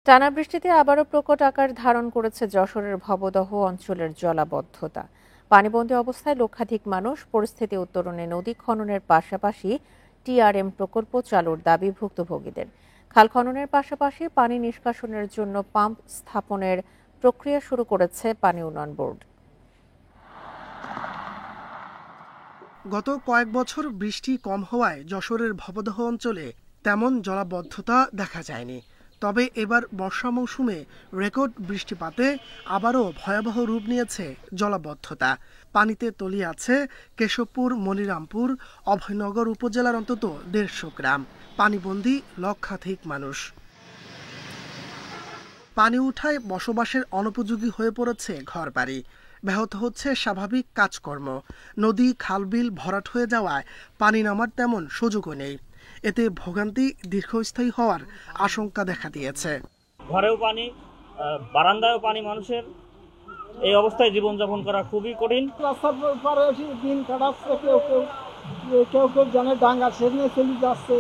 টানা বৃষ্টিতে আবারও প্রকট আকার ধারণ করেছে যশোরের ভবদহ অঞ্চলের জলাবদ্ধতা। পানিবন্দী অবস্থায় লক্ষাধিক মানুষ। পরিস্থিতি উত্তরণে নদী খননের পাশাপাশি টিআরএম প্রকল্প চালুর দাবি ভুক্তভোগীদের। খাল খননের পাশাপাশি পানি নিষ্কাশনের জন্য পাম্প স্থাপনের প্রক্রিয়া শুরু করেছে পানি উন্নয়ন বোর্ড। গত কয়েক বছর বৃষ্টি কম হওয়ায় যশোরের ভবদহ অঞ্চলে তেমন জলাবদ্ধতা দেখা যায়নি। তবে এবার বর্ষা মৌসুমে রেকর্ড বৃষ্টিপাতে আবারও ভয়াবহ রূপ নিয়েছে জলাবদ্ধতা। পানিতে তলিয়ে আছে কেশবপুর, মনিরামপুর, অভয়নগর উপজেলার অন্তত ১৫০ গ্রাম। পানিবন্দী লক্ষাধিক মানুষ। পানি উঠায় বসবাসের অনুপযোগী হয়ে পড়েছে ঘরবাড়ি। ব্যাহত হচ্ছে স্বাভাবিক কাজকর্ম। নদী, খালবিল ভরাট হয়ে যাওয়ায় পানি নামার তেমন সুযোগও নেই। এতে ভোগান্তি দীর্ঘস্থায়ী হওয়ার আশঙ্কা দেখা দিয়েছে। ঘরেও পানি, বারান্দায়ও পানি, মানুষের এই অবস্থায় জীবনযাপন করা খুবই কঠিন। রাস্তার পারে দিন কাটাচ্ছে, কেউ জানে ডাঙ্গা সেজনে চলে যাচ্ছে।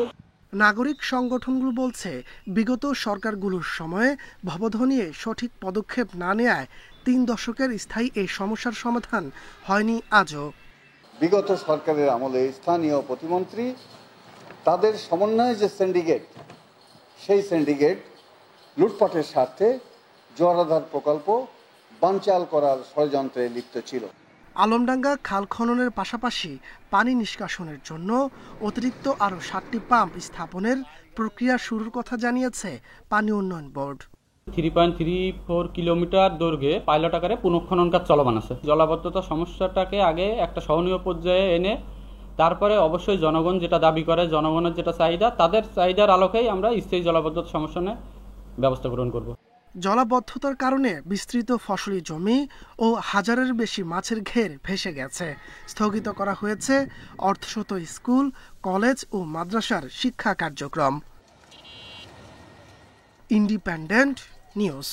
নাগরিক সংগঠনগুলো বলছে, বিগত সরকারগুলোর সময়ে ভবদহ নিয়ে সঠিক পদক্ষেপ না নেয়ায় ৩ দশকের স্থায়ী এই সমস্যার সমাধান হয়নি আজও। বিগত সরকারের আমলে স্থানীয় প্রতিমন্ত্রী তাদের সমন্বয়ে যে সিন্ডিকেট, সেই সিন্ডিকেট লুটপাটের স্বার্থে জোয়ারাধার প্রকল্প বানচাল করার ষড়যন্ত্রে লিপ্ত ছিল। আলমডাঙ্গা খাল খননের পাশাপাশি পানি নিষ্কাশনের জন্য অতিরিক্ত আরও ৭টি পাম্প স্থাপনের প্রক্রিয়া শুরুর কথা জানিয়েছে পানি উন্নয়ন বোর্ড। 3.34 কিলোমিটার দৈর্ঘ্যে পাইলট আকারে পুনঃখনন কাজ চলমান আছে। জলাবদ্ধতা সমস্যাটাকে আগে একটা সহনীয় পর্যায়ে এনে তারপরে অবশ্যই জনগণ যেটা দাবি করে, জনগণের যেটা চাহিদা, তাদের চাহিদার আলোকেই আমরা স্থায়ী জলাবদ্ধতা সমস্যার ব্যবস্থা গ্রহণ করব। জলাবদ্ধতার কারণে বিস্তৃত ফসলি জমি ও হাজারের বেশি মাছের ঘের ভেসে গেছে। স্থগিত করা হয়েছে অর্ধশত স্কুল, কলেজ ও মাদ্রাসার শিক্ষা কার্যক্রম। Independent news.